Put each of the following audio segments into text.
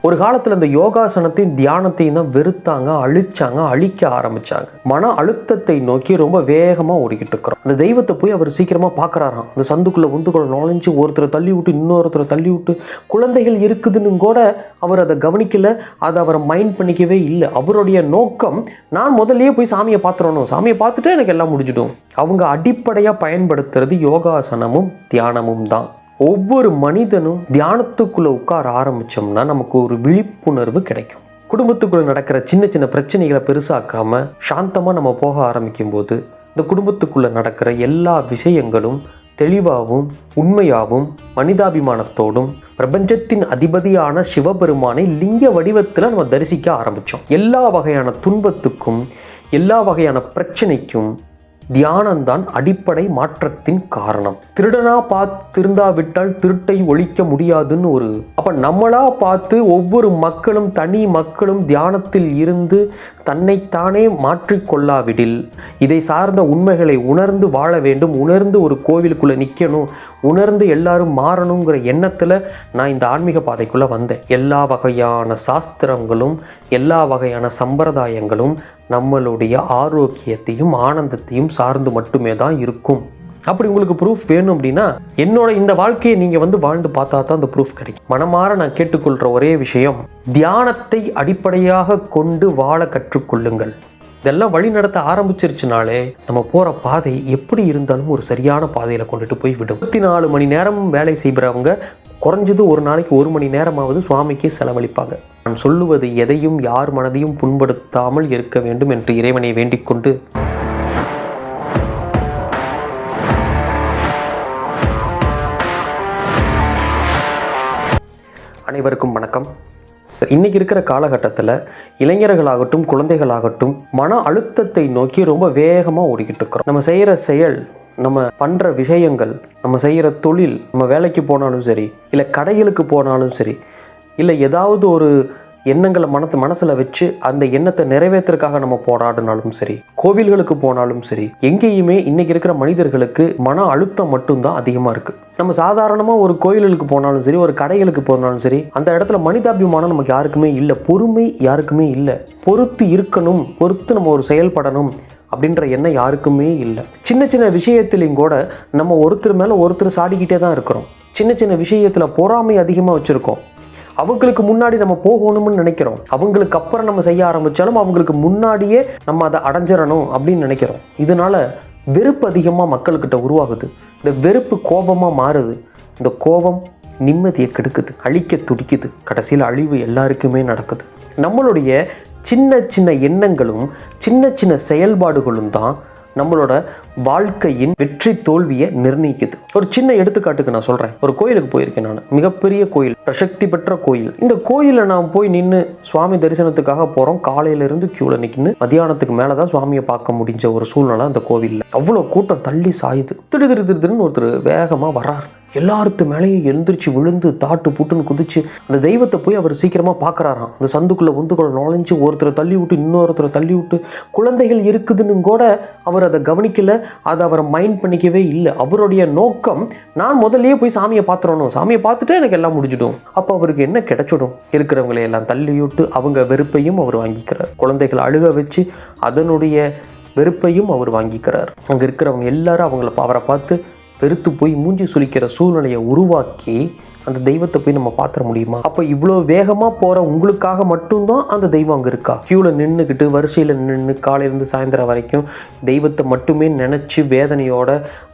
ஒரு காலத்தில் இந்த யோகாசனத்தையும் தியானத்தையும் தான் வெறுத்தாங்க, அழிக்க ஆரம்பிச்சாங்க. மன அழுத்தத்தை நோக்கி ரொம்ப வேகமாக ஓடிக்கிட்டு இருக்கிறோம். அந்த தெய்வத்தை போய் அவர் சீக்கிரமாக பார்க்குறாராம். அந்த சந்துக்குள்ளே உந்துக்குள்ள நுழைஞ்சு ஒருத்தரை தள்ளி விட்டு இன்னொருத்தரை தள்ளி விட்டு குழந்தைகள் இருக்குதுன்னு கூட அவர் அதை கவனிக்கல, அதை அவரை மைண்ட் பண்ணிக்கவே இல்லை. அவருடைய நோக்கம் நான் முதல்லயே போய் சாமியை பார்த்துடணும், சாமியை பார்த்துட்டு எனக்கு எல்லாம் முடிஞ்சிடும். அவங்க அடிப்படையாக பயன்படுத்துறது யோகாசனமும் தியானமும் தான். ஒவ்வொரு மனிதனும் தியானத்துக்குள்ளே உட்கார ஆரம்பித்தோம்னா நமக்கு ஒரு விழிப்புணர்வு கிடைக்கும். குடும்பத்துக்குள்ளே நடக்கிற சின்ன சின்ன பிரச்சனைகளை பெருசாக்காமல் சாந்தமாக நம்ம போக ஆரம்பிக்கும் போது இந்த குடும்பத்துக்குள்ளே நடக்கிற எல்லா விஷயங்களும் தெளிவாகவும் உண்மையாகவும் மனிதாபிமானத்தோடும் பிரபஞ்சத்தின் அதிபதியான சிவபெருமானை லிங்க வடிவத்தில் நம்ம தரிசிக்க ஆரம்பித்தோம். எல்லா வகையான துன்பத்துக்கும் எல்லா வகையான பிரச்சனைக்கும் தியானம்தான் அடிப்படை மாற்றத்தின் காரணம். திருடனா திருந்தாவிட்டால் திருட்டை ஒழிக்க முடியாதுன்னு அப்ப நம்மளா பார்த்து ஒவ்வொரு மக்களும் தனி மக்களும் தியானத்தில் இருந்து தன்னைத்தானே மாற்றிக்கொள்ளாவிடில் இதை சார்ந்த உண்மைகளை உணர்ந்து வாழ வேண்டும். உணர்ந்து ஒரு கோவிலுக்குள்ள நிற்கணும், உணர்ந்து எல்லாரும் மாறணுங்கிற எண்ணத்தில் நான் இந்த ஆன்மீக பாதைக்குள்ளே வந்தேன். எல்லா வகையான சாஸ்திரங்களும் எல்லா வகையான சம்பிரதாயங்களும் நம்மளுடைய ஆரோக்கியத்தையும் ஆனந்தத்தையும் சார்ந்து மட்டுமே தான் இருக்கும். அப்படி உங்களுக்கு ப்ரூஃப் வேணும் அப்படின்னா என்னோட இந்த வாழ்க்கையை நீங்கள் வாழ்ந்து பார்த்தா தான் அந்த ப்ரூஃப் கிடைக்கும். மனமாற நான் கேட்டுக்கொள்கிற ஒரே விஷயம், தியானத்தை அடிப்படையாக கொண்டு வாழ கற்றுக்கொள்ளுங்கள். இதெல்லாம் வழி நடத்த ஆரம்பிச்சிருச்சுனாலே நம்ம போகிற பாதை எப்படி இருந்தாலும் ஒரு சரியான பாதையில் கொண்டுட்டு போய் விடும். 24 மணி நேரம் வேலை செய்கிறவங்க குறைஞ்சது ஒரு நாளைக்கு 1 மணி நேரமாவது சுவாமிக்கு செலவழிப்பாங்க. நான் சொல்லுவது எதையும் யார் மனதையும் புண்படுத்தாமல் இருக்க வேண்டும் என்று இறைவனை வேண்டிக் கொண்டு அனைவருக்கும் வணக்கம். இன்னைக்கு இருக்கிற காலகட்டத்தில் இளைஞர்களாகட்டும் குழந்தைகளாகட்டும் மன அழுத்தத்தை நோக்கி ரொம்ப வேகமாக ஓடிக்கிட்டு இருக்கிறோம். நம்ம செய்கிற செயல், நம்ம பண்ணுற விஷயங்கள், நம்ம செய்கிற தொழில், நம்ம வேலைக்கு போனாலும் சரி, இல்லை கடைகளுக்கு போனாலும் சரி, இல்லை ஏதாவது ஒரு எண்ணங்களை மனசில் வச்சு அந்த எண்ணத்தை நிறைவேற்றுறதுக்காக நம்ம போராடினாலும் சரி, கோவில்களுக்கு போனாலும் சரி, எங்கேயுமே இன்னைக்கு இருக்கிற மனிதர்களுக்கு மன அழுத்தம் மட்டும்தான் அதிகமாக இருக்குது. நம்ம சாதாரணமாக ஒரு கோயில்களுக்கு போனாலும் சரி, ஒரு கடைகளுக்கு போனாலும் சரி, அந்த இடத்துல மனிதாபிமானம் நமக்கு யாருக்குமே இல்லை, பொறுமை யாருக்குமே இல்லை, பொறுத்து இருக்கணும், பொறுத்து நம்ம ஒரு செயல்படணும் அப்படின்ற எண்ணம் யாருக்குமே இல்லை. சின்ன சின்ன விஷயத்திலையும் கூட நம்ம ஒருத்தர் மேலே ஒருத்தர் சாடிக்கிட்டே தான் இருக்கிறோம். சின்ன சின்ன விஷயத்தில் பொறாமை அதிகமாக வச்சுருக்கோம். அவங்களுக்கு முன்னாடி நம்ம போகணும்னு நினைக்கிறோம். அவங்களுக்கு அப்புறம் நம்ம செய்ய ஆரம்பித்தாலும் அவங்களுக்கு முன்னாடியே நம்ம அதை அடைஞ்சிடணும் அப்படின்னு நினைக்கிறோம். இதனால வெறுப்பு அதிகமாக மக்கள்கிட்ட உருவாகுது. இந்த வெறுப்பு கோபமாக மாறுது. இந்த கோபம் நிம்மதியை கெடுக்குது, அழிக்க துடிக்குது. கடைசியில் அழிவு எல்லாருக்குமே நடக்குது. நம்மளுடைய சின்ன சின்ன எண்ணங்களும் சின்ன சின்ன செயல்பாடுகளும் தான் நம்மளோட வாழ்க்கையின் வெற்றி தோல்வியை நிர்ணயிக்குது. ஒரு சின்ன எடுத்துக்காட்டுக்கு நான் சொல்கிறேன். ஒரு கோயிலுக்கு போயிருக்கேன் நான். மிகப்பெரிய கோயில், பிரசக்தி பெற்ற கோயில். இந்த கோயிலில் நான் போய் நின்று சுவாமி தரிசனத்துக்காக போகிறோம். காலையிலேருந்து க்யூவில் நிற்கின்னு மதியானத்துக்கு மேலே தான் சுவாமியை பார்க்க முடிஞ்ச ஒரு சூழ்நிலை அந்த கோவிலில். அவ்வளோ கூட்டம் தள்ளி சாயுது. திடுன்னு ஒருத்தர் வேகமாக வர்றார். எல்லாருத்து மேலேயும் எழுந்திரிச்சு விழுந்து தாட்டு புட்டுன்னு குதிச்சு அந்த தெய்வத்தை போய் அவர் சீக்கிரமாக பார்க்குறாராம். அந்த சந்துக்குள்ளே உந்துக்குள்ள நுழைஞ்சு ஒருத்தரை தள்ளி விட்டு இன்னொருத்தரை தள்ளி விட்டு குழந்தைகள் இருக்குதுன்னு கூட அவர் அதை கவனிக்கல, அதை அவரை மைண்ட் பண்ணிக்கவே இல்லை. அவருடைய நோக்கம் நான் முதல்லயே போய் சாமியை பார்த்துடணும், சாமியை பார்த்துட்டு எனக்கு எல்லாம் முடிஞ்சிடும். அப்போ அவருக்கு என்ன கிடைச்சிடும்? இருக்கிறவங்களை எல்லாம் தள்ளி விட்டு அவங்க வெறுப்பையும் அவர் வாங்கிக்கிறார். குழந்தைகளை அழுக வச்சு அதனுடைய வெறுப்பையும் அவர் வாங்கிக்கிறார். அங்கே இருக்கிறவங்க எல்லாரும் அவரை பார்த்து வெறுத்து போய் மூஞ்சி சுளிக்கிற சூழ்நிலையை உருவாக்கி அந்த தெய்வத்தை போய் நம்ம பார்த்துட முடியுமா? அப்போ இவ்வளோ வேகமாக போகிற உங்களுக்காக மட்டும்தான் அந்த தெய்வம் அங்கே இருக்கா? க்யூவில் நின்றுக்கிட்டு வரிசையில் நின்று காலையிலேருந்து சாயந்தரம் வரைக்கும் தெய்வத்தை மட்டுமே நினச்சி வேதனையோட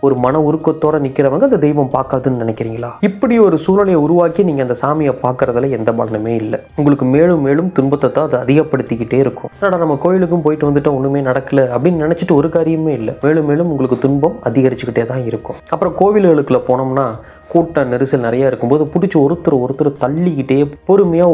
ஒரு மன உருக்கத்தோடு நிற்கிறவங்க அந்த தெய்வம் பார்க்காதுன்னு நினைக்கிறீங்களா? இப்படி ஒரு சூழ்நிலையை உருவாக்கி நீங்கள் அந்த சாமியை பார்க்குறதுல எந்த பலனுமே இல்லை. உங்களுக்கு மேலும் மேலும் துன்பத்தை தான் அது அதிகப்படுத்திக்கிட்டே இருக்கும். ஆனால் நம்ம கோயிலுக்கும் போயிட்டு வந்துட்டு ஒன்றுமே நடக்கலை அப்படின்னு நினச்சிட்டு ஒரு காரியமே இல்லை. மேலும் மேலும் உங்களுக்கு துன்பம் அதிகரிச்சுக்கிட்டே தான் இருக்கும். அப்புறம் கோவில்களுக்குள்ள போனோம்னா கூட்ட நெரிசல் நிறையா இருக்கும்போது பிடிச்சி ஒருத்தர் தள்ளிக்கிட்டே பொறுமையாக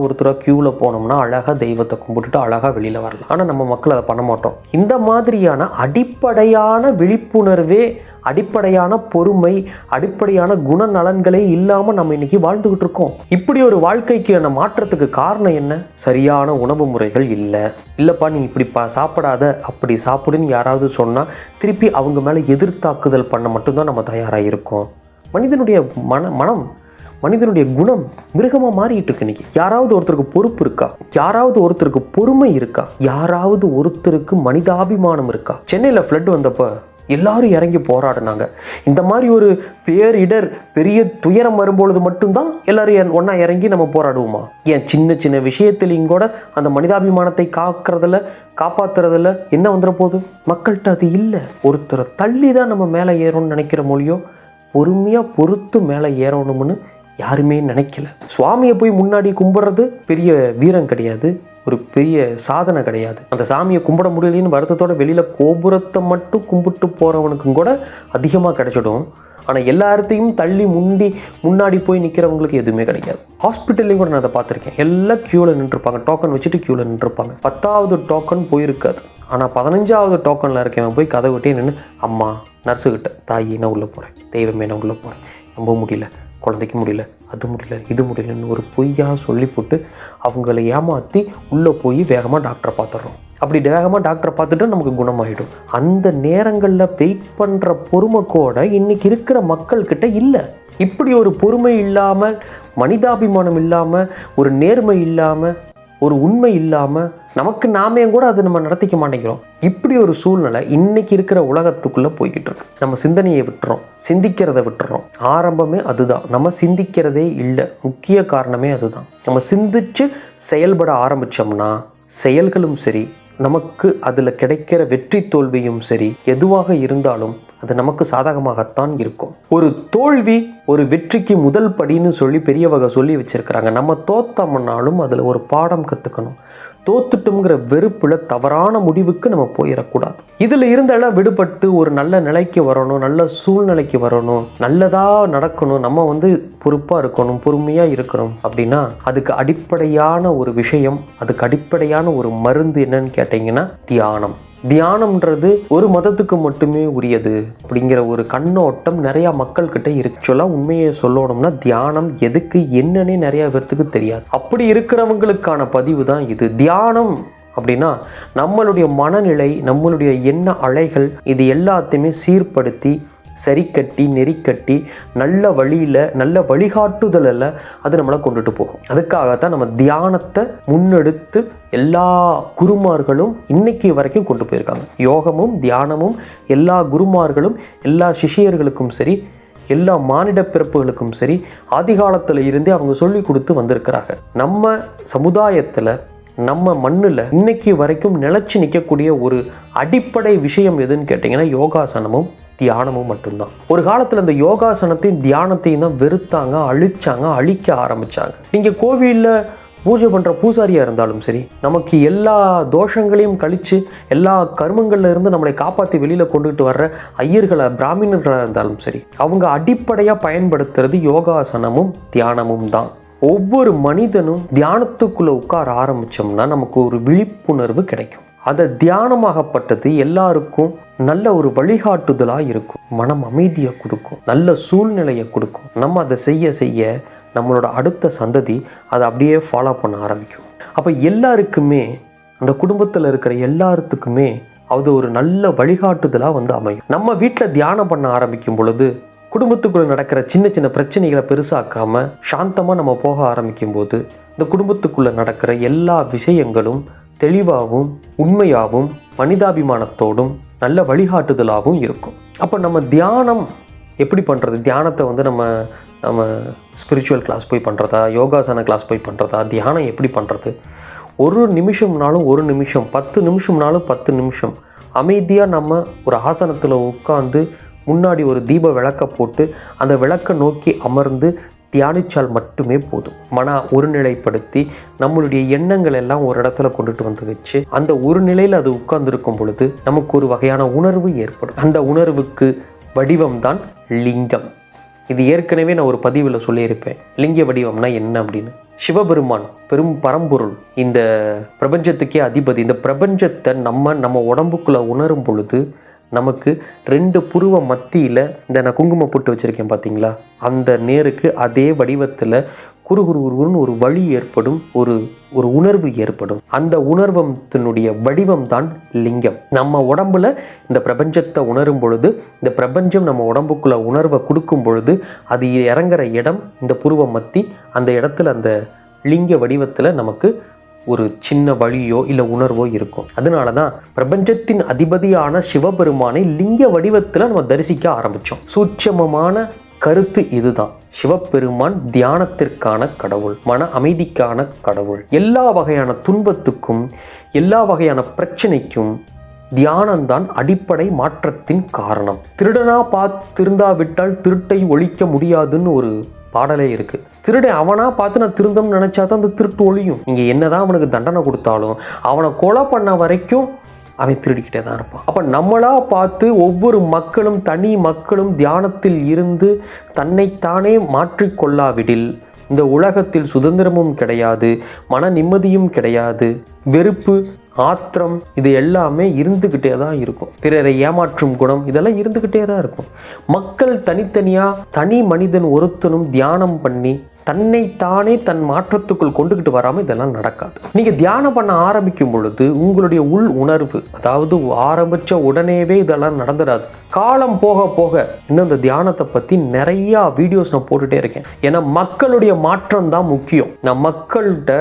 ஒருத்தராக க்யூவில் போனோம்னா அழகாக தெய்வத்தை கும்பிட்டுட்டு அழகாக வெளியில் வரலாம். ஆனால் நம்ம மக்கள் அதை பண்ண மாட்டோம். இந்த மாதிரியான அடிப்படையான விழிப்புணர்வே, அடிப்படையான பொறுமை, அடிப்படையான குணநலன்களே இல்லாமல் நம்ம இன்னைக்கு வாழ்ந்துகிட்டு இருக்கோம். இப்படி ஒரு வாழ்க்கைக்கான மாற்றத்துக்கு காரணம் என்ன? சரியான உணவு முறைகள் இல்லைப்பா நீ இப்படி சாப்பிடாத, அப்படி சாப்பிடுன்னு யாராவது சொன்னால் திருப்பி அவங்க மேலே எதிர்த்தாக்குதல் பண்ண மட்டும்தான் நம்ம தயாராக இருக்கோம். மனிதனுடைய மனிதனுடைய குணம் மிருகமா மாறிட்டு இருக்கு இன்னைக்கு. யாராவது ஒருத்தருக்கு பொறுப்பு இருக்கா? யாராவது ஒருத்தருக்கு பொறுமை இருக்கா? யாராவது ஒருத்தருக்கு மனிதாபிமானம் இருக்கா? சென்னையில ஃப்ளட் வந்தப்ப எல்லாரும் இறங்கி போராடினாங்க. இந்த மாதிரி ஒரு பேரிடர், பெரிய துயரம் வரும்பொழுது மட்டும்தான் எல்லாரும் ஒன்றா இறங்கி நம்ம போராடுவோமா? ஏன் சின்ன சின்ன விஷயத்திலையும் கூட அந்த மனிதாபிமானத்தை காப்பாற்றுறதுல என்ன வந்துட போகுது? மக்கள்கிட்ட அது இல்லை. ஒருத்தரை தள்ளி தான் நம்ம மேலே ஏறணும்னு நினைக்கிற மொழியோ, பொறுமையாக பொறுத்து மேலே ஏறணும்னு யாருமே நினைக்கல. சுவாமியை போய் முன்னாடி கும்பிட்றது பெரிய வீரம் கிடையாது, ஒரு பெரிய சாதனை கிடையாது. அந்த சாமியை கும்பிட முடியலன்னு வருத்தத்தோட வெளியில் கோபுரத்தை மட்டும் கும்பிட்டு போகிறவனுக்கும் கூட அதிகமாக கிடைச்சிடும். ஆனால் எல்லாத்தையும் தள்ளி முன்னாடி போய் நிற்கிறவங்களுக்கு எதுவுமே கிடைக்காது. ஹாஸ்பிட்டல்லையும் கூட நான் அதை பார்த்துருக்கேன். எல்லாம் க்யூவில் நின்றுருப்பாங்க, டோக்கன் வச்சுட்டு க்யூவில் நின்றுருப்பாங்க. 10வது டோக்கன் போயிருக்காது. ஆனால் 15வது டோக்கனில் இருக்கவன் போய் கதை விட்டே நின்று, அம்மா நர்ஸுக்கிட்ட, தாயி நான் உள்ளே போகிறேன், தெய்வமே நான் உள்ளே போகிறேன், நம்ப முடியல, குழந்தைக்கு முடியல, அது முடியல, இது முடியலன்னு ஒரு பொய்யாக சொல்லி போட்டு அவங்கள ஏமாற்றி உள்ளே போய் வேகமாக டாக்டரை பார்த்துட்றோம். அப்படி வேகமாக டாக்டரை பார்த்துட்டு நமக்கு குணமாகிடும். அந்த நேரங்களில் வெயிட் பண்ணுற பொறுமை கூட இன்றைக்கி இருக்கிற மக்கள்கிட்ட இல்லை. இப்படி ஒரு பொறுமை இல்லாமல், மனிதாபிமானம் இல்லாமல், ஒரு நேர்மை இல்லாமல், ஒரு உண்மை இல்லாமல் நமக்கு நாமே கூட அதை நம்ம நடத்திக்க மாட்டேங்கிறோம். இப்படி ஒரு சூழ்நிலை இன்னைக்கு இருக்கிற உலகத்துக்குள்ளே போய்கிட்டு இருக்கு. நம்ம சிந்தனையை விட்டுறோம், சிந்திக்கிறத விட்டுறோம். ஆரம்பமே அதுதான், நம்ம சிந்திக்கிறதே இல்லை. முக்கிய காரணமே அதுதான். நம்ம சிந்திச்சு செயல்பட ஆரம்பித்தோம்னா செயல்களும் சரி, நமக்கு அதில் கிடைக்கிற வெற்றி தோல்வியும் சரி, எதுவாக இருந்தாலும் அது நமக்கு சாதகமாகத்தான் இருக்கும். ஒரு தோல்வி ஒரு வெற்றிக்கு முதல் படின்னு சொல்லி பெரியவங்க சொல்லி வச்சிருக்கிறாங்க. நம்ம தோத்தோம்னாலும் அதில் ஒரு பாடம் கற்றுக்கணும். தோத்துட்டோங்கிற வெறுப்பில் தவறான முடிவுக்கு நம்ம போயிடக்கூடாது. இதில் இருந்தெல்லாம் விடுபட்டு ஒரு நல்ல நிலைக்கு வரணும், நல்ல சூழ்நிலைக்கு வரணும், நல்லதாக நடக்கணும், நம்ம பொறுப்பாக இருக்கணும், பொறுமையாக இருக்கணும் அப்படின்னா அதுக்கு அடிப்படையான ஒரு விஷயம், அதுக்கு அடிப்படையான ஒரு மருந்து என்னன்னு கேட்டிங்கன்னா தியானம். தியானம்ன்றது ஒரு மதத்துக்கு மட்டுமே உரியது அப்படிங்கிற ஒரு கண்ணோட்டம் நிறையா மக்கள்கிட்ட இருக்கு. சொல்ல உண்மையை சொல்லணும்னா தியானம் எதுக்கு என்னன்னே நிறைய பேர்த்துக்கு தெரியாது. அப்படி இருக்கிறவங்களுக்கான பதிவு தான் இது. தியானம் அப்படின்னா நம்மளுடைய மனநிலை, நம்மளுடைய எண்ண அலைகள், இது எல்லாத்தையுமே சீர்படுத்தி சரி கட்டி நெறிக்கட்டி நல்ல வழியில், நல்ல வழிகாட்டுதலில் அது நம்மளை கொண்டுட்டு போகும். அதுக்காகத்தான் நம்ம தியானத்தை முன்னெடுத்து எல்லா குருமார்களும் இன்னைக்கு வரைக்கும் கொண்டு போயிருக்காங்க. யோகமும் தியானமும் எல்லா குருமார்களும் எல்லா சிஷியர்களுக்கும் சரி, எல்லா மானிட பிறப்புகளுக்கும் சரி, ஆதி காலத்தில் இருந்தே அவங்க சொல்லி கொடுத்து வந்திருக்கிறாங்க. நம்ம சமுதாயத்தில், நம்ம மண்ணில் இன்னைக்கு வரைக்கும் நிலச்சி நிற்கக்கூடிய ஒரு அடிப்படை விஷயம் எதுன்னு கேட்டிங்கன்னா யோகாசனமும் தியானமும் மட்டும்தான். ஒரு காலத்தில் இந்த யோகாசனத்தையும் தியானத்தையும் தான் வெறுத்தாங்க, அழிக்க ஆரம்பித்தாங்க. நீங்கள் கோவிலில் பூஜை பண்ணுற பூசாரியாக இருந்தாலும் சரி, நமக்கு எல்லா தோஷங்களையும் கழித்து எல்லா கர்மங்கள்ல இருந்து நம்மளை காப்பாற்றி வெளியில் கொண்டுகிட்டு வர்ற ஐயர்களை, பிராமணர்களாக இருந்தாலும் சரி, அவங்க அடிப்படையாக பயன்படுத்துறது யோகாசனமும் தியானமும் தான். ஒவ்வொரு மனிதனும் தியானத்துக்குள்ளே உட்கார ஆரம்பித்தோம்னா நமக்கு ஒரு விழிப்புணர்வு கிடைக்கும். அதை தியானமாகப்பட்டது எல்லாருக்கும் நல்ல ஒரு வழிகாட்டுதலாக இருக்கும், மனம் அமைதியை கொடுக்கும், நல்ல சூழ்நிலையை கொடுக்கும். நம்ம அதை செய்ய செய்ய நம்மளோட அடுத்த சந்ததி அதை அப்படியே ஃபாலோ பண்ண ஆரம்பிக்கும். அப்போ எல்லாருக்குமே, அந்த குடும்பத்தில் இருக்கிற எல்லாத்துக்குமே அது ஒரு நல்ல வழிகாட்டுதலாக அமையும். நம்ம வீட்டில் தியானம் பண்ண ஆரம்பிக்கும் பொழுது குடும்பத்துக்குள்ளே நடக்கிற சின்ன சின்ன பிரச்சனைகளை பெருசாக்காமல் சாந்தமாக நம்ம போக ஆரம்பிக்கும் போது இந்த குடும்பத்துக்குள்ளே நடக்கிற எல்லா விஷயங்களும் தெளிவாகவும் உண்மையாகவும் மனிதாபிமானத்தோடும் நல்ல வழிகாட்டுதலாகவும் இருக்கும். அப்போ நம்ம தியானம் எப்படி பண்ணுறது? தியானத்தை நம்ம ஸ்பிரிச்சுவல் கிளாஸ் போய் பண்ணுறதா, யோகாசன கிளாஸ் போய் பண்ணுறதா? தியானம் எப்படி பண்ணுறது? ஒரு நிமிஷம்னாலும் ஒரு நிமிஷம், 10 நிமிஷம்னாலும் 10 நிமிஷம் அமைதியாக நம்ம ஒரு ஆசனத்தில் உட்காந்து முன்னாடி ஒரு தீப விளக்க போட்டு அந்த விளக்கை நோக்கி அமர்ந்து தியானிச்சால் மட்டுமே போதும். மன ஒருநிலைப்படுத்தி நம்மளுடைய எண்ணங்கள் எல்லாம் ஒரு இடத்துல கொண்டுட்டு வந்து வச்சு அந்த ஒரு நிலையில் அது உட்கார்ந்துருக்கும் பொழுது நமக்கு ஒரு வகையான உணர்வு ஏற்படும். அந்த உணர்வுக்கு வடிவம்தான் லிங்கம். இது ஏற்கனவே நான் ஒரு பதிவில் சொல்லியிருப்பேன், லிங்க வடிவம்னா என்ன அப்படின்னு. சிவபெருமான் பெரும் பரம்பொருள், இந்த பிரபஞ்சத்துக்கே அதிபதி. இந்த பிரபஞ்சத்தை நம்ம உடம்புக்குள்ளே உணரும் பொழுது நமக்கு 2 புருவ மத்தியில் இந்த நான் குங்குமம் போட்டு வச்சுருக்கேன் பார்த்தீங்களா, அந்த நேருக்கு அதே வடிவத்தில் குறுகுறுன்னு ஒரு வழி ஏற்படும், ஒரு உணர்வு ஏற்படும். அந்த உணர்வத்தினுடைய வடிவம் தான் லிங்கம். நம்ம உடம்புல இந்த பிரபஞ்சத்தை உணரும் பொழுது, இந்த பிரபஞ்சம் நம்ம உடம்புக்குள்ள உணர்வை கொடுக்கும் பொழுது, அது இறங்குற இடம் இந்த புருவ மத்தி. அந்த இடத்துல அந்த லிங்க வடிவத்தில் நமக்கு ஒரு சின்ன வழியோ இல்லை உணர்வோ இருக்கும். அதனால தான் பிரபஞ்சத்தின் அதிபதியான சிவபெருமானை லிங்க வடிவத்தில் நம்ம தரிசிக்க ஆரம்பித்தோம். சூட்சமமான கருத்து இதுதான். சிவபெருமான் தியானத்திற்கான கடவுள், மன அமைதிக்கான கடவுள். எல்லா வகையான துன்பத்துக்கும் எல்லா வகையான பிரச்சனைக்கும் தியானம்தான் அடிப்படை மாற்றத்தின் காரணம். திருடனா திருந்தாவிட்டால் திருட்டை ஒழிக்க முடியாதுன்னு ஒரு பாடலே இருக்கு. திருடை அவனா பார்த்து நான் திருந்தம்னு நினைச்சா தான் அந்த திருட்டு ஒழியும். நீங்க என்னதான் அவனுக்கு தண்டனை கொடுத்தாலும் அவனை கொலை பண்ண வரைக்கும் அவன் திருடிக்கிட்டே தான் இருப்பான். அப்போ நம்மளா பார்த்து ஒவ்வொரு மக்களும் தனி மக்களும் தியானத்தில் இருந்து தன்னைத்தானே மாற்றிக்கொள்ளாவிடில் இந்த உலகத்தில் சுதந்திரமும் கிடையாது, மன நிம்மதியும் கிடையாது, வெறுப்பு, ஆத்திரம் இது எல்லாமே இருந்துக்கிட்டே தான் இருக்கும். பிறரை ஏமாற்றும் குணம் இதெல்லாம் இருந்துக்கிட்டே தான் இருக்கும். மக்கள் தனித்தனியாக தனி மனிதன் ஒருத்தனும் தியானம் பண்ணி தன்னைத்தானே தன் மாற்றத்துக்குள் கொண்டுக்கிட்டு வராமல் இதெல்லாம் நடக்காது. நீங்கள் தியானம் பண்ண ஆரம்பிக்கும் பொழுது உங்களுடைய உள் உணர்வு, அதாவது ஆரம்பித்த உடனேவே இதெல்லாம் நடந்துடாது. காலம் போக போக இன்னும் இந்த தியானத்தை பற்றி நிறையா வீடியோஸ் நான் போட்டுகிட்டே இருக்கேன். ஏன்னா மக்களுடைய மாற்றம் தான் முக்கியம். நான் மக்கள்கிட்ட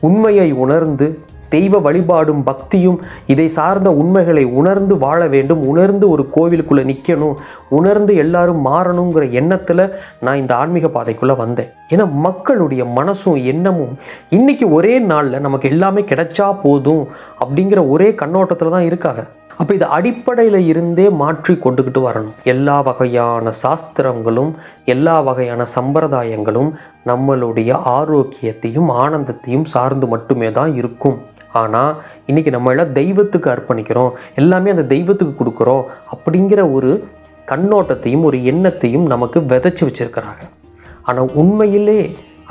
உண்மையை உணர்ந்து தெய்வ வழிபாடும் பக்தியும் இதை சார்ந்த உண்மைகளை உணர்ந்து வாழ வேண்டும், உணர்ந்து ஒரு கோவிலுக்குள்ளே நிற்கணும், உணர்ந்து எல்லாரும் மாறணுங்கிற எண்ணத்தில் நான் இந்த ஆன்மீக பாதைக்குள்ளே வந்தேன். ஏன்னா மக்களுடைய மனசும் எண்ணமும் இன்னைக்கு ஒரே நாளில் நமக்கு எல்லாமே கிடைச்சா போதும் அப்படிங்கிற ஒரே கண்ணோட்டத்தில் தான் இருக்காங்க. அப்போ இது அடிப்படையில் இருந்தே மாற்றி கொண்டுக்கிட்டு வரணும். எல்லா வகையான சாஸ்திரங்களும் எல்லா வகையான சம்பிரதாயங்களும் நம்மளுடைய ஆரோக்கியத்தையும் ஆனந்தத்தையும் சார்ந்து மட்டுமே தான் இருக்கும். ஆனால் இன்றைக்கி நம்ம எல்லாம் தெய்வத்துக்கு அர்ப்பணிக்கிறோம், எல்லாமே அந்த தெய்வத்துக்கு கொடுக்குறோம் அப்படிங்கிற ஒரு கண்ணோட்டத்தையும் ஒரு எண்ணத்தையும் நமக்கு விதைச்சி வச்சிருக்கிறாங்க. ஆனால் உண்மையிலே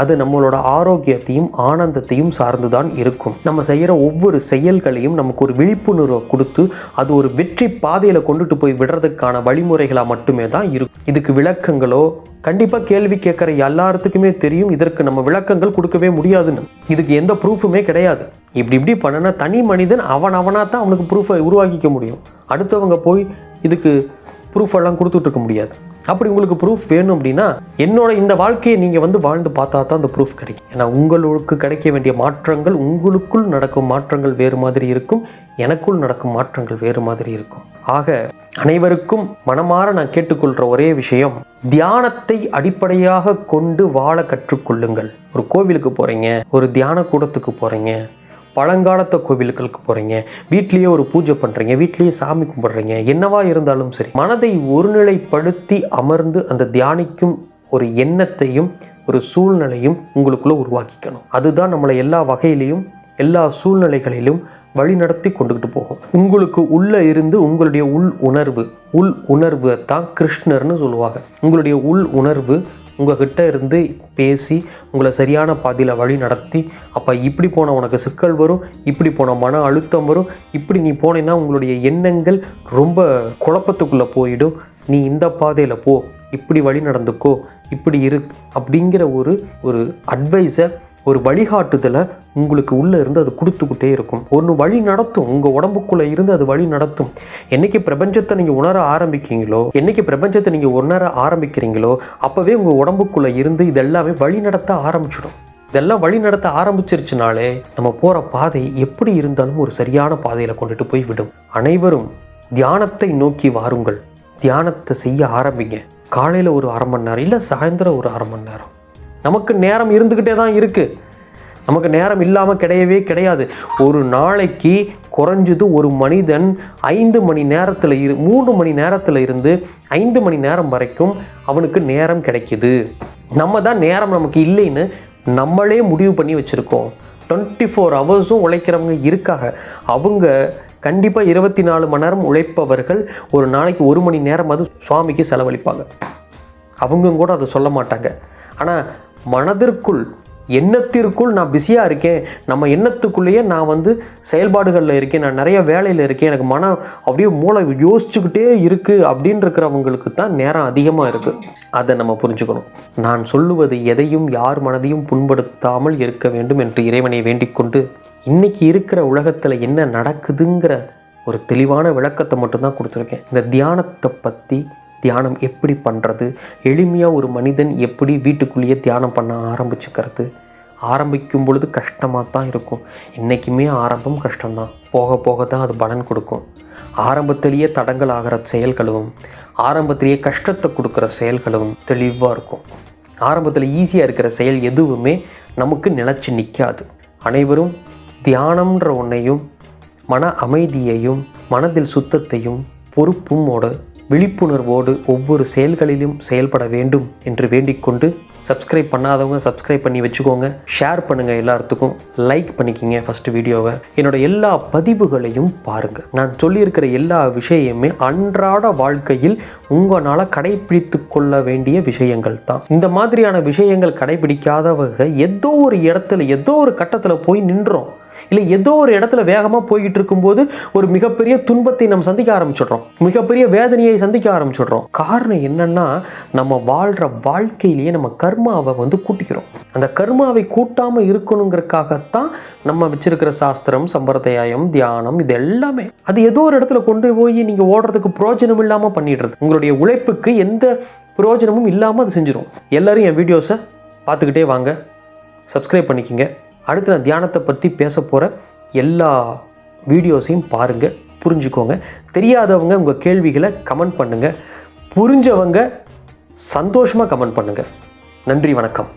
அது நம்மளோட ஆரோக்கியத்தையும் ஆனந்தத்தையும் சார்ந்து தான் இருக்கும். நம்ம செய்கிற ஒவ்வொரு செயல்களையும் நமக்கு ஒரு விழிப்புணர்வை கொடுத்து அது ஒரு வெற்றி பாதையில் கொண்டுட்டு போய் விடுறதுக்கான வழிமுறைகளாக மட்டுமே தான் இருக்கும். இதுக்கு விளக்கங்களோ கண்டிப்பாக கேள்வி கேட்குற எல்லாத்துக்குமே தெரியும், இதற்கு நம்ம விளக்கங்கள் கொடுக்கவே முடியாதுன்னு. இதுக்கு எந்த ப்ரூஃபுமே கிடையாது. இப்படி பண்ணினா தனி மனிதன் அவனாக தான் அவனுக்கு ப்ரூஃபை உருவாக்கிக்க முடியும். அடுத்தவங்க போய் இதுக்கு ப்ரூஃப் எல்லாம் கொடுத்துட்டு இருக்க முடியாது. அப்படி உங்களுக்கு ப்ரூஃப் வேணும் அப்படின்னா என்னோட இந்த வாழ்க்கையை நீங்கள் வாழ்ந்து பார்த்தா தான் அந்த ப்ரூஃப் கிடைக்கும். ஏன்னா உங்களுக்கு கிடைக்க வேண்டிய மாற்றங்கள், உங்களுக்குள் நடக்கும் மாற்றங்கள் வேறு மாதிரி இருக்கும், எனக்குள் நடக்கும் மாற்றங்கள் வேறு மாதிரி இருக்கும். ஆக அனைவருக்கும் மனமாற நான் கேட்டுக்கொள்கிற ஒரே விஷயம், தியானத்தை அடிப்படையாக கொண்டு வாழ கற்றுக்கொள்ளுங்கள். ஒரு கோவிலுக்கு போகிறீங்க, ஒரு தியான கூடத்துக்கு போகிறீங்க, பழங்காலத்த கோவில்களுக்கு போகிறீங்க, வீட்லேயே ஒரு பூஜை பண்ணுறீங்க, வீட்லேயே சாமி கும்பிட்றீங்க, என்னவா இருந்தாலும் சரி, மனதை ஒருநிலைப்படுத்தி அமர்ந்து அந்த தியானிக்கும் ஒரு எண்ணத்தையும் ஒரு சூழ்நிலையும் உங்களுக்குள்ளே உருவாக்கிக்கணும். அதுதான் நம்மளை எல்லா வகையிலையும் எல்லா சூழ்நிலைகளிலும் வழி நடத்தி கொண்டுகிட்டு போகும். உங்களுக்கு உள்ளே இருந்து உங்களுடைய உள் உணர்வு தான் கிருஷ்ணர்னு சொல்லுவாங்க. உங்களுடைய உள் உணர்வு உங்ககிட்ட இருந்து பேசி உங்களை சரியான பாதையில் வழி நடத்தி, அப்போ இப்படி போனால் உனக்கு சிக்கல் வரும், இப்படி போனால் மன அழுத்தம் வரும், இப்படி நீ போனேன்னா உங்களுடைய எண்ணங்கள் ரொம்ப குழப்பத்துக்குள்ளே போயிடும், நீ இந்த பாதையில் போ, இப்படி வழி நடந்துக்கோ, இப்படி இரு அப்படிங்கிற ஒரு அட்வைஸை, ஒரு வழிகாட்டுதலை உங்களுக்கு உள்ளே இருந்து அது கொடுத்துக்கிட்டே இருக்கும். ஒன்று வழி நடத்தும், உங்கள் உடம்புக்குள்ளே இருந்து அது வழி நடத்தும். என்றைக்கு பிரபஞ்சத்தை நீங்கள் உணர ஆரம்பிக்கிறீங்களோ அப்போவே உங்கள் உடம்புக்குள்ளே இருந்து இதெல்லாமே வழி நடத்த ஆரம்பிச்சிடும். இதெல்லாம் வழி நடத்த ஆரம்பிச்சிருச்சுனாலே நம்ம போகிற பாதை எப்படி இருந்தாலும் ஒரு சரியான பாதையில் கொண்டுட்டு போய் விடும். அனைவரும் தியானத்தை நோக்கி வாருங்கள், தியானத்தை செய்ய ஆரம்பிங்க. காலையில் ஒரு 1/2 மணி நேரம், இல்லை சாயந்தரம் ஒரு 1/2 மணி நேரம். நமக்கு நேரம் இருந்துக்கிட்டே தான் இருக்குது, நமக்கு நேரம் இல்லாமல் கிடையவே கிடையாது. ஒரு நாளைக்கு குறைஞ்சது ஒரு மனிதன் 5 மணி நேரத்தில் 3 மணி நேரத்தில் இருந்து 5 மணி நேரம் வரைக்கும் அவனுக்கு நேரம் கிடைக்கிது. நம்ம தான் நேரம் நமக்கு இல்லைன்னு நம்மளே முடிவு பண்ணி வச்சுருக்கோம். 24 ஹவர்ஸும் உழைக்கிறவங்க இருக்காங்க. அவங்க கண்டிப்பாக 24 மணி நேரம் உழைப்பவர்கள் ஒரு நாளைக்கு 1 மணி நேரம் அது சுவாமிக்கு செலவழிப்பாங்க. அவங்க கூட அதை சொல்ல மாட்டாங்க. ஆனால் மனதிற்குள் எண்ணத்திற்குள் நான் பிஸியாக இருக்கேன், நம்ம எண்ணத்துக்குள்ளேயே நான் செயல்பாடுகளில் இருக்கேன், நான் நிறைய வேலையில் இருக்கேன், எனக்கு மனம் அப்படியே மூளை யோசிச்சுக்கிட்டே இருக்குது அப்படின்னு இருக்கிறவங்களுக்கு தான் நேரம் அதிகமாக இருக்குது. அதை நம்ம புரிஞ்சுக்கணும். நான் சொல்லுவது எதையும் யார் மனதையும் புண்படுத்தாமல் இருக்க வேண்டும் என்று இறைவனை வேண்டிக் கொண்டு, இன்றைக்கி இருக்கிற உலகத்தில் என்ன நடக்குதுங்கிற ஒரு தெளிவான விளக்கத்தை மட்டும்தான் கொடுத்துருக்கேன். இந்த தியானத்தை பற்றி, தியானம் எப்படி பண்ணுறது, எளிமையாக ஒரு மனிதன் எப்படி வீட்டுக்குள்ளேயே தியானம் பண்ண ஆரம்பிச்சுக்கிறது. ஆரம்பிக்கும் பொழுது கஷ்டமாக தான் இருக்கும். என்றைக்குமே ஆரம்பம் கஷ்டம்தான், போக போக தான் அது பலன் கொடுக்கும். ஆரம்பத்திலேயே தடங்கள் ஆகிற செயல்களும், ஆரம்பத்திலேயே கஷ்டத்தை கொடுக்குற செயல்களும் தெளிவாக இருக்கும். ஆரம்பத்தில் ஈஸியாக இருக்கிற செயல் எதுவுமே நமக்கு நிலச்சி நிற்காது. அனைவரும் தியானம்ன்ற ஒன்றையும், மன அமைதியையும், மனதில் சுத்தத்தையும், பொறுப்புமோடு, விழிப்புணர்வோடு ஒவ்வொரு செயல்களிலும் செயல்பட வேண்டும் என்று வேண்டிக்கொண்டு, சப்ஸ்கிரைப் பண்ணாதவங்க சப்ஸ்கிரைப் பண்ணி வச்சுக்கோங்க, ஷேர் பண்ணுங்கள், எல்லாத்துக்கும் லைக் பண்ணிக்கிங்க ஃபஸ்ட்டு வீடியோவை. என்னோடய எல்லா பதிவுகளையும் பாருங்கள். நான் சொல்லியிருக்கிற எல்லா விஷயமே அன்றாட வாழ்க்கையில் உங்களால் கடைபிடித்து கொள்ள வேண்டிய விஷயங்கள் தான். இந்த மாதிரியான விஷயங்கள் கடைபிடிக்காதவங்க ஏதோ ஒரு இடத்துல, ஏதோ ஒரு கட்டத்தில் போய் நின்றோம், இல்லை ஏதோ ஒரு இடத்துல வேகமாக போய்கிட்டு இருக்கும்போது ஒரு மிகப்பெரிய துன்பத்தை நம்ம சந்திக்க ஆரம்பிச்சிடுறோம், மிகப்பெரிய வேதனையை சந்திக்க ஆரம்பிச்சிடுறோம். காரணம் என்னன்னா, நம்ம வாழ்கிற வாழ்க்கையிலேயே நம்ம கர்மாவை கூட்டிக்கிறோம். அந்த கர்மாவை கூட்டாமல் இருக்கணுங்கிறதுக்காகத்தான் நம்ம வச்சிருக்கிற சாஸ்திரம், சம்பிரதாயம், தியானம், இது எல்லாமே. அது ஏதோ ஒரு இடத்துல கொண்டு போய் நீங்கள் ஓடுறதுக்கு பிரயோஜனம் இல்லாமல் பண்ணிடுறது, உங்களுடைய உழைப்புக்கு எந்த பிரயோஜனமும் இல்லாமல் அது செஞ்சிடும். எல்லோரும் என் வீடியோஸை பார்த்துக்கிட்டே வாங்க, சப்ஸ்கிரைப் பண்ணிக்கோங்க. அடுத்து நான் தியானத்தை பற்றி பேச போகிற எல்லா வீடியோஸையும் பாருங்கள், புரிஞ்சுக்கோங்க. தெரியாதவங்க உங்கள் கேள்விகளை கமெண்ட் பண்ணுங்கள், புரிஞ்சவங்க சந்தோஷமாக கமெண்ட் பண்ணுங்கள். நன்றி, வணக்கம்.